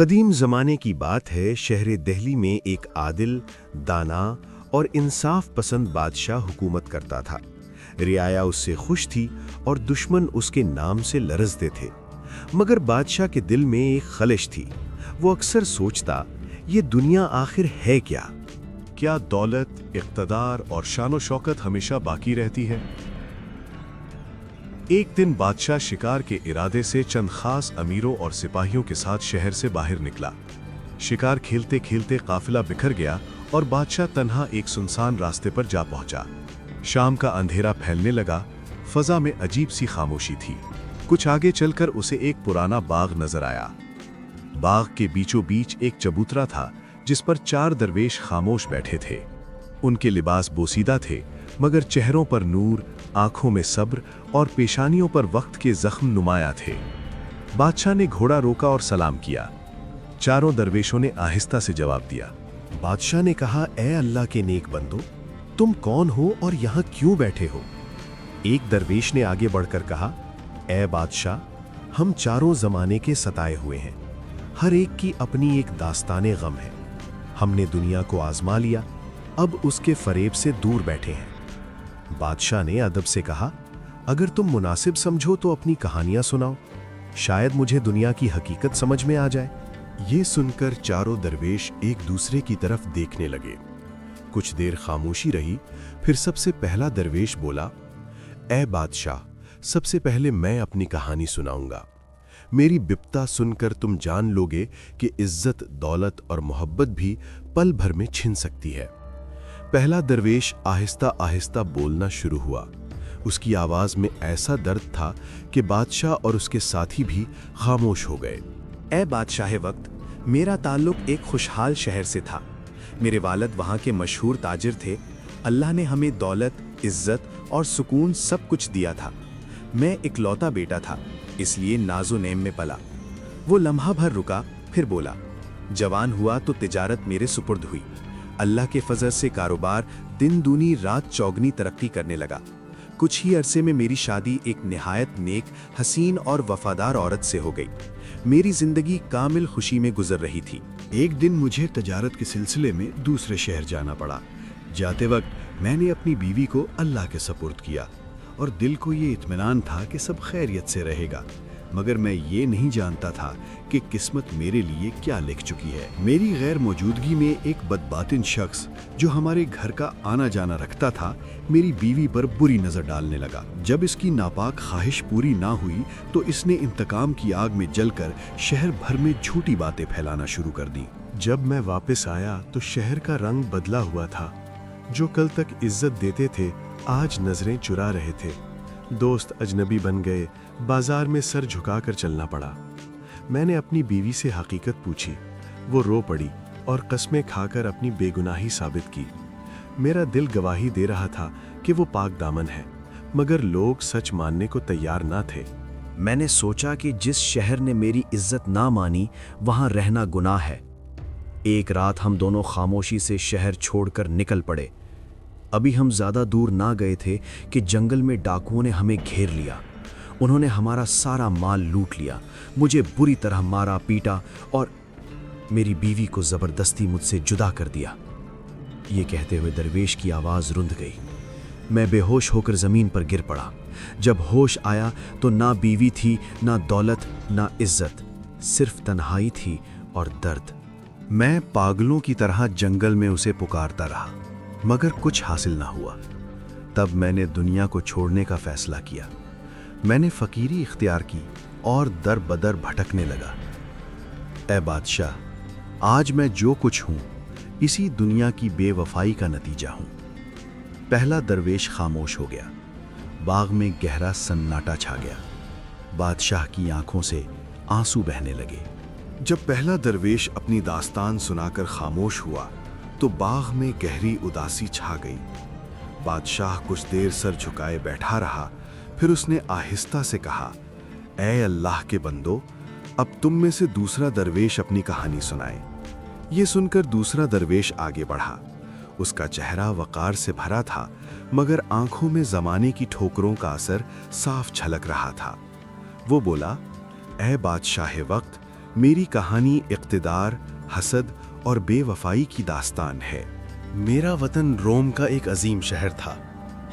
قدیم زمانے کی بات ہے، شہر دہلی میں ایک عادل، دانا اور انصاف پسند بادشاہ حکومت کرتا تھا۔ رعایا اس سے خوش تھی اور دشمن اس کے نام سے لرزتے تھے۔ مگر بادشاہ کے دل میں ایک خلش تھی۔ وہ اکثر سوچتا، یہ دنیا آخر ہے کیا؟ کیا دولت، اقتدار اور شان و شوکت ہمیشہ باقی رہتی ہے؟ ایک دن بادشاہ شکار کے ارادے سے چند خاص امیروں اور سپاہیوں کے ساتھ شہر سے باہر نکلا۔ شکار کھیلتے کھیلتے قافلہ بکھر گیا اور بادشاہ تنہا ایک سنسان راستے پر جا پہنچا۔ شام کا اندھیرا پھیلنے لگا، فضا میں عجیب سی خاموشی تھی۔ کچھ آگے چل کر اسے ایک پرانا باغ نظر آیا۔ باغ کے بیچوں بیچ ایک چبوترا تھا جس پر 4 درویش خاموش بیٹھے تھے۔ ان کے لباس بوسیدہ تھے، مگر چہروں پر نور، آنکھوں میں صبر اور پیشانیوں پر وقت کے زخم نمایاں تھے۔ بادشاہ نے گھوڑا روکا اور سلام کیا۔ 4 درویشوں نے آہستہ سے جواب دیا۔ بادشاہ نے کہا، اے اللہ کے نیک بندو، تم کون ہو اور یہاں کیوں بیٹھے ہو؟ ایک درویش نے آگے بڑھ کر کہا، اے بادشاہ، ہم 4 زمانے کے ستائے ہوئے ہیں۔ ہر ایک کی اپنی ایک داستان غم ہے۔ ہم نے دنیا کو آزما لیا، اب اس کے فریب سے دور بیٹھے ہیں۔ بادشاہ نے ادب سے کہا، اگر تم مناسب سمجھو تو اپنی کہانیاں سناؤ، شاید مجھے دنیا کی حقیقت سمجھ میں آ جائے۔ یہ سن کر 4 درویش ایک دوسرے کی طرف دیکھنے لگے۔ کچھ دیر خاموشی رہی، پھر سب سے پہلا درویش بولا، اے بادشاہ، سب سے پہلے میں اپنی کہانی سناؤں گا۔ میری بپتا سن کر تم جان لوگے کہ عزت، دولت اور محبت بھی پل بھر میں چھن سکتی ہے۔ پہلا درویش آہستہ آہستہ بولنا شروع ہوا۔ اس کی آواز میں ایسا درد تھا کہ بادشاہ اور اس کے ساتھی بھی خاموش ہو گئے۔ اے بادشاہ وقت، میرا تعلق ایک خوشحال شہر سے تھا۔ میرے والد وہاں کے مشہور تاجر تھے۔ اللہ نے ہمیں دولت، عزت اور سکون سب کچھ دیا تھا۔ میں اکلوتا بیٹا تھا، اس لیے ناز و نعیم میں پلا۔ وہ لمحہ بھر رکا، پھر بولا، جوان ہوا تو تجارت میرے سپرد ہوئی۔ اللہ کے فضل سے کاروبار دن دونی رات چوگنی ترقی کرنے لگا۔ کچھ ہی عرصے میں میری شادی ایک نہایت نیک، حسین اور وفادار عورت سے ہو گئی۔ میری زندگی کامل خوشی میں گزر رہی تھی۔ ایک دن مجھے تجارت کے سلسلے میں دوسرے شہر جانا پڑا۔ جاتے وقت میں نے اپنی بیوی کو اللہ کے سپرد کیا اور دل کو یہ اطمینان تھا کہ سب خیریت سے رہے گا، مگر میں یہ نہیں جانتا تھا کہ قسمت میرے لیے کیا لکھ چکی ہے۔ میری غیر موجودگی میں ایک بدباطن شخص جو ہمارے گھر کا آنا جانا رکھتا تھا، میری بیوی پر بری نظر ڈالنے لگا۔ جب اس کی ناپاک خواہش پوری نہ ہوئی تو اس نے انتقام کی آگ میں جل کر شہر بھر میں جھوٹی باتیں پھیلانا شروع کر دیں۔ جب میں واپس آیا تو شہر کا رنگ بدلا ہوا تھا۔ جو کل تک عزت دیتے تھے، آج نظریں چرا رہے تھے۔ دوست اجنبی بن گئے، بازار میں سر جھکا کر چلنا پڑا۔ میں نے اپنی بیوی سے حقیقت پوچھی، وہ رو پڑی اور قسمیں کھا کر اپنی بے گناہی ثابت کی۔ میرا دل گواہی دے رہا تھا کہ وہ پاک دامن ہے، مگر لوگ سچ ماننے کو تیار نہ تھے۔ میں نے سوچا کہ جس شہر نے میری عزت نہ مانی، وہاں رہنا گناہ ہے۔ ایک رات ہم دونوں خاموشی سے شہر چھوڑ کر نکل پڑے۔ ابھی ہم زیادہ دور نہ گئے تھے کہ جنگل میں ڈاکوؤں نے ہمیں گھیر لیا۔ انہوں نے ہمارا سارا مال لوٹ لیا، مجھے بری طرح مارا پیٹا اور میری بیوی کو زبردستی مجھ سے جدا کر دیا۔ یہ کہتے ہوئے درویش کی آواز رند گئی۔ میں بے ہوش ہو کر زمین پر گر پڑا۔ جب ہوش آیا تو نہ بیوی تھی، نہ دولت، نہ عزت، صرف تنہائی تھی اور درد۔ میں پاگلوں کی طرح جنگل میں اسے پکارتا رہا، مگر کچھ حاصل نہ ہوا۔ تب میں نے دنیا کو چھوڑنے کا فیصلہ کیا۔ میں نے فقیری اختیار کی اور در بدر بھٹکنے لگا۔ اے بادشاہ، آج میں جو کچھ ہوں، اسی دنیا کی بے وفائی کا نتیجہ ہوں۔ پہلا درویش خاموش ہو گیا۔ باغ میں گہرا سناٹا چھا گیا۔ بادشاہ کی آنکھوں سے آنسو بہنے لگے۔ جب پہلا درویش اپنی داستان سنا کر خاموش ہوا تو باغ میں گہری اداسی چھا گئی۔ بادشاہ کچھ دیر سر جھکائے بیٹھا رہا، پھر اس نے آہستہ سے کہا، اے اللہ کے بندو، اب تم میں سے دوسرا درویش اپنی کہانی سنائے۔ یہ سن کر دوسرا درویش آگے بڑھا۔ اس کا چہرہ وقار سے بھرا تھا، مگر آنکھوں میں زمانے کی ٹھوکروں کا اثر صاف جھلک رہا تھا۔ وہ بولا، اے بادشاہ وقت، میری کہانی اقتدار، حسد اور بے وفائی کی داستان ہے۔ میرا وطن روم کا ایک عظیم شہر تھا۔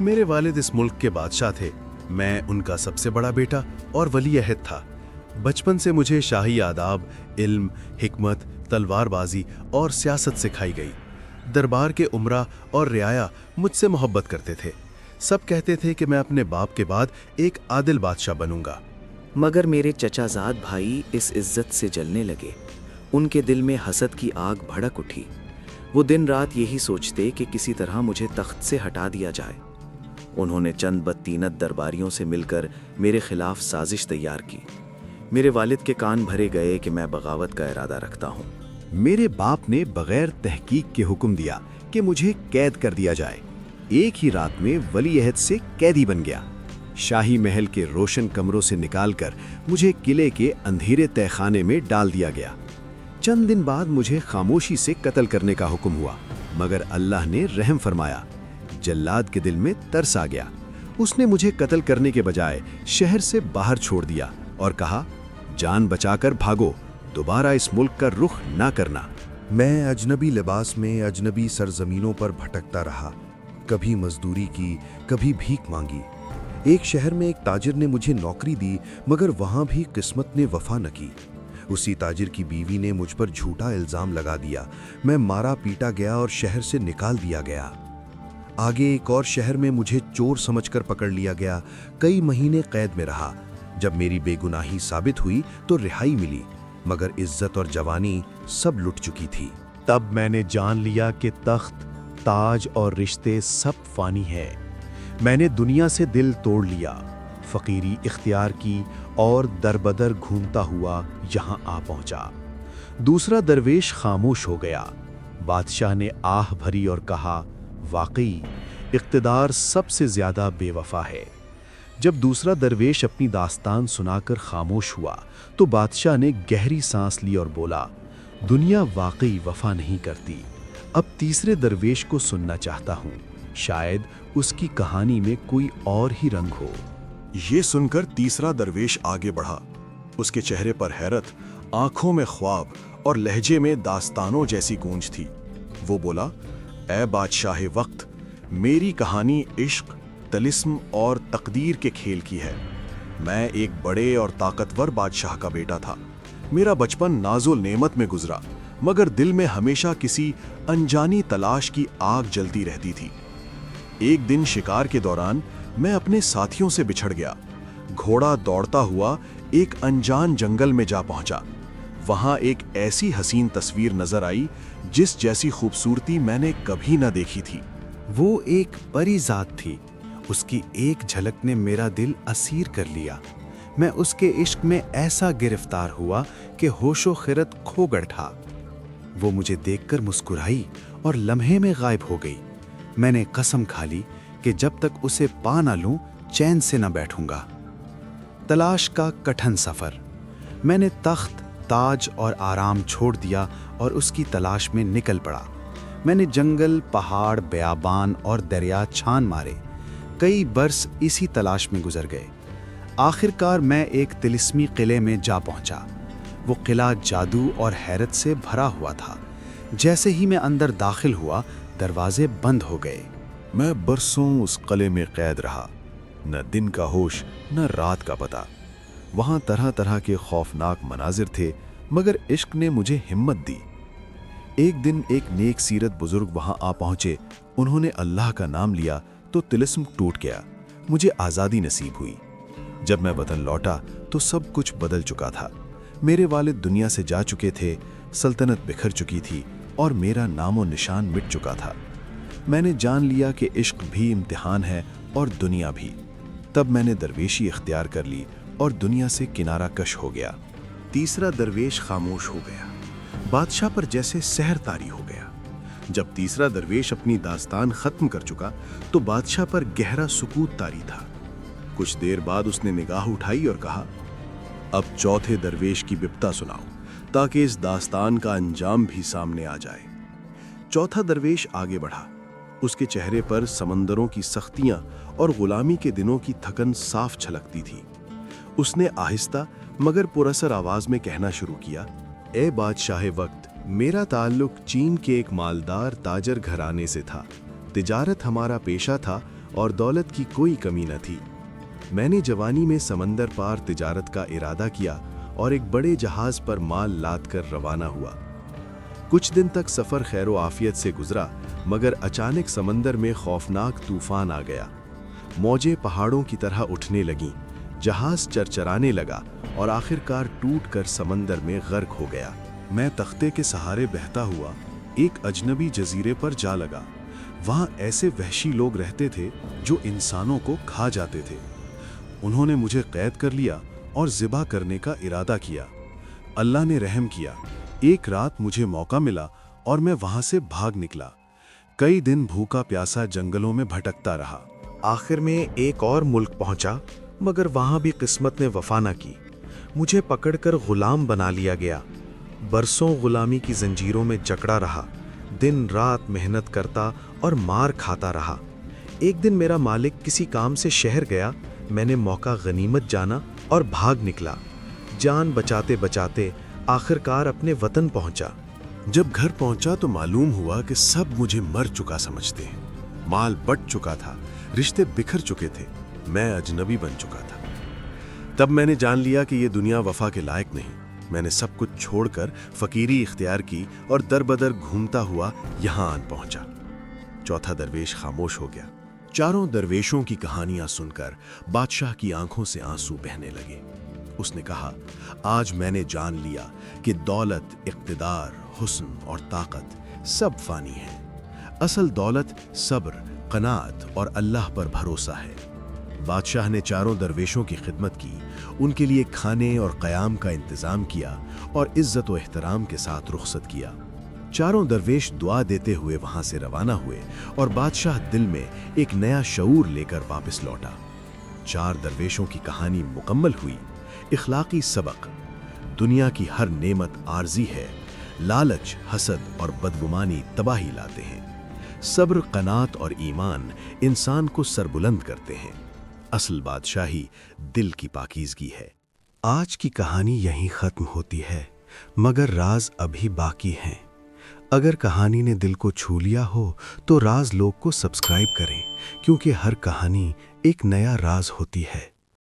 میرے والد اس ملک کے بادشاہ تھے۔ میں ان کا سب سے بڑا بیٹا اور ولی عہد تھا۔ بچپن سے مجھے شاہی آداب، علم، حکمت، تلوار بازی اور سیاست سکھائی گئی۔ دربار کے امراء اور رعایا مجھ سے محبت کرتے تھے۔ سب کہتے تھے کہ میں اپنے باپ کے بعد ایک عادل بادشاہ بنوں گا۔ مگر میرے چچا زاد بھائی اس عزت سے جلنے لگے۔ ان کے دل میں حسد کی آگ بھڑک اٹھی۔ وہ دن رات یہی سوچتے کہ کسی طرح مجھے تخت سے ہٹا دیا جائے۔ انہوں نے چند بدطینت درباریوں سے مل کر میرے خلاف سازش تیار کی۔ میرے والد کے کان بھرے گئے کہ میں بغاوت کا ارادہ رکھتا ہوں۔ میرے باپ نے بغیر تحقیق کے حکم دیا کہ مجھے قید کر دیا جائے۔ ایک ہی رات میں ولی عہد سے قیدی بن گیا۔ شاہی محل کے روشن کمروں سے نکال کر مجھے قلعے کے اندھیرے تہہ خانے میں ڈال دیا گیا۔ چند دن بعد مجھے خاموشی سے قتل کرنے کا حکم ہوا، مگر اللہ نے رحم فرمایا۔ جلاد کے دل میں ترس آ گیا۔ اس نے مجھے قتل کرنے کے بجائے شہر سے باہر چھوڑ دیا اور کہا، جان بچا کر بھاگو، دوبارہ اس ملک کا رخ نہ کرنا۔ میں اجنبی لباس میں اجنبی سرزمینوں پر بھٹکتا رہا۔ کبھی مزدوری کی، کبھی بھیک مانگی۔ ایک شہر میں ایک تاجر نے مجھے نوکری دی، مگر وہاں بھی قسمت نے وفا نہ کی۔ اسی تاجر کی بیوی نے مجھ پر جھوٹا الزام لگا دیا۔ میں مارا پیٹا گیا اور شہر سے نکال دیا گیا۔ آگے ایک اور شہر میں مجھے چور سمجھ کر پکڑ لیا گیا۔ کئی مہینے قید میں رہا۔ جب میری بے گناہی ثابت ہوئی تو رہائی ملی، مگر عزت اور جوانی سب لٹ چکی تھی۔ تب میں نے جان لیا کہ تخت، تاج اور رشتے سب فانی ہیں۔ میں نے دنیا سے دل توڑ لیا، فقیری اختیار کی اور دربدر گھومتا ہوا یہاں آ پہنچا۔ دوسرا درویش خاموش ہو گیا۔ بادشاہ نے آہ بھری اور کہا، واقعی اقتدار سب سے زیادہ بے وفا ہے۔ جب دوسرا درویش اپنی داستان سنا کر خاموش ہوا تو بادشاہ نے گہری سانس لی اور بولا، دنیا واقعی وفا نہیں کرتی۔ اب تیسرے درویش کو سننا چاہتا ہوں، شاید اس کی کہانی میں کوئی اور ہی رنگ ہو۔ یہ سن کر تیسرا درویش آگے بڑھا۔ اس کے چہرے پر حیرت، آنکھوں میں خواب اور لہجے میں داستانوں جیسی گونج تھی۔ وہ بولا، اے بادشاہ وقت، میری کہانی عشق، طلسم اور تقدیر کے کھیل کی ہے۔ میں ایک بڑے اور طاقتور بادشاہ کا بیٹا تھا۔ میرا بچپن ناز و نعمت میں گزرا، مگر دل میں ہمیشہ کسی انجانی تلاش کی آگ جلتی رہتی تھی۔ ایک دن شکار کے دوران میں اپنے ساتھیوں سے بچھڑ گیا۔ گھوڑا دوڑتا ہوا ایک انجان جنگل میں جا پہنچا۔ وہاں ایک ایسی حسین تصویر نظر آئی جس جیسی خوبصورتی میں نے کبھی نہ دیکھی تھی۔ وہ ایک پری ذات تھی۔ اس کی ایک جھلک نے میرا دل اسیر کر لیا۔ میں اس کے عشق میں ایسا گرفتار ہوا کہ ہوش و خرد کھو بیٹھا۔ وہ مجھے دیکھ کر مسکرائی اور لمحے میں غائب ہو گئی۔ میں نے قسم کھا لی کہ جب تک اسے پا نہ لوں چین سے نہ بیٹھوں گا۔ تلاش کا کٹھن سفر۔ میں نے تخت، تاج اور آرام چھوڑ دیا اور اس کی تلاش میں نکل پڑا۔ میں نے جنگل، پہاڑ، بیابان اور دریا چھان مارے۔ کئی برس اسی تلاش میں گزر گئے۔ آخر کار میں ایک طلسمی قلعے میں جا پہنچا۔ وہ قلعہ جادو اور حیرت سے بھرا ہوا تھا۔ جیسے ہی میں اندر داخل ہوا، دروازے بند ہو گئے۔ میں برسوں اس قلعے میں قید رہا، نہ دن کا ہوش نہ رات کا پتہ۔ وہاں طرح طرح کے خوفناک مناظر تھے، مگر عشق نے مجھے ہمت دی۔ ایک دن ایک نیک سیرت بزرگ وہاں آ پہنچے۔ انہوں نے اللہ کا نام لیا تو طلسم ٹوٹ گیا۔ مجھے آزادی نصیب ہوئی۔ جب میں وطن لوٹا تو سب کچھ بدل چکا تھا۔ میرے والد دنیا سے جا چکے تھے، سلطنت بکھر چکی تھی اور میرا نام و نشان مٹ چکا تھا۔ میں نے جان لیا کہ عشق بھی امتحان ہے اور دنیا بھی۔ تب میں نے درویشی اختیار کر لی اور دنیا سے کنارہ کش ہو گیا۔ تیسرا درویش خاموش ہو گیا۔ بادشاہ پر جیسے سحر طاری ہو گیا۔ جب تیسرا درویش اپنی داستان ختم کر چکا تو بادشاہ پر گہرا سکوت طاری تھا۔ کچھ دیر بعد اس نے نگاہ اٹھائی اور کہا، اب چوتھے درویش کی بپتا سناؤ تاکہ اس داستان کا انجام بھی سامنے آ جائے۔ چوتھا درویش آگے بڑھا۔ اس کے چہرے پر سمندروں کی سختیاں اور غلامی کے دنوں کی تھکن صاف چھلکتی تھی۔ اس نے آہستہ مگر پراسر آواز میں کہنا شروع کیا، اے بادشاہ وقت، میرا تعلق چین کے ایک مالدار تاجر گھرانے سے تھا۔ تجارت ہمارا پیشہ تھا اور دولت کی کوئی کمی نہ تھی۔ میں نے جوانی میں سمندر پار تجارت کا ارادہ کیا اور ایک بڑے جہاز پر مال لاد کر روانہ ہوا۔ کچھ دن تک سفر خیر و عافیت سے گزرا، مگر اچانک سمندر میں خوفناک طوفان آ گیا۔ موجیں پہاڑوں کی طرح اٹھنے لگیں، جہاز چرچرانے لگا اور آخر کار ٹوٹ کر سمندر میں غرق ہو گیا۔ میں تختے کے سہارے بہتا ہوا ایک اجنبی جزیرے پر جا لگا۔ وہاں ایسے وحشی لوگ رہتے تھے جو انسانوں کو کھا جاتے تھے۔ انہوں نے مجھے قید کر لیا اور ذبح کرنے کا ارادہ کیا۔ اللہ نے رحم کیا، ایک رات مجھے موقع ملا اور میں وہاں سے بھاگ نکلا۔ کئی دن بھوکا پیاسا جنگلوں میں بھٹکتا رہا۔ آخر میں ایک اور ملک پہنچا، مگر وہاں بھی قسمت نے وفا نہ کی۔ مجھے پکڑ کر غلام بنا لیا گیا۔ برسوں غلامی کی زنجیروں میں جکڑا رہا، دن رات محنت کرتا اور مار کھاتا رہا۔ ایک دن میرا مالک کسی کام سے شہر گیا، میں نے موقع غنیمت جانا اور بھاگ نکلا۔ جان بچاتے بچاتے آخر کار اپنے وطن پہنچا۔ جب گھر پہنچا تو معلوم ہوا کہ سب مجھے مر چکا سمجھتے ہیں۔ مال بٹ چکا تھا، رشتے بکھر چکے تھے، میں اجنبی بن چکا تھا۔ تب میں نے جان لیا کہ یہ دنیا وفا کے لائق نہیں۔ میں نے سب کچھ چھوڑ کر فقیری اختیار کی اور در بدر گھومتا ہوا یہاں آن پہنچا۔ چوتھا درویش خاموش ہو گیا۔ چاروں درویشوں کی کہانیاں سن کر بادشاہ کی آنکھوں سے آنسو بہنے لگے۔ اس نے کہا، آج میں نے جان لیا کہ دولت، اقتدار، حسن اور طاقت سب فانی ہیں۔ اصل دولت صبر، قناعت اور اللہ پر بھروسہ ہے۔ بادشاہ نے چاروں درویشوں کی خدمت کی، ان کے لیے کھانے اور قیام کا انتظام کیا اور عزت و احترام کے ساتھ رخصت کیا۔ چاروں درویش دعا دیتے ہوئے وہاں سے روانہ ہوئے اور بادشاہ دل میں ایک نیا شعور لے کر واپس لوٹا۔ چار درویشوں کی کہانی مکمل ہوئی۔ اخلاقی سبق: دنیا کی ہر نعمت عارضی ہے، لالچ، حسد اور بدگمانی تباہی لاتے ہیں۔ صبر، قناعت اور ایمان انسان کو سربلند کرتے ہیں۔ اصل بادشاہی دل کی پاکیزگی ہے۔ آج کی کہانی یہیں ختم ہوتی ہے، مگر راز ابھی باقی ہیں۔ اگر کہانی نے دل کو چھو لیا ہو تو راز لوگ کو سبسکرائب کریں، کیونکہ ہر کہانی ایک نیا راز ہوتی ہے۔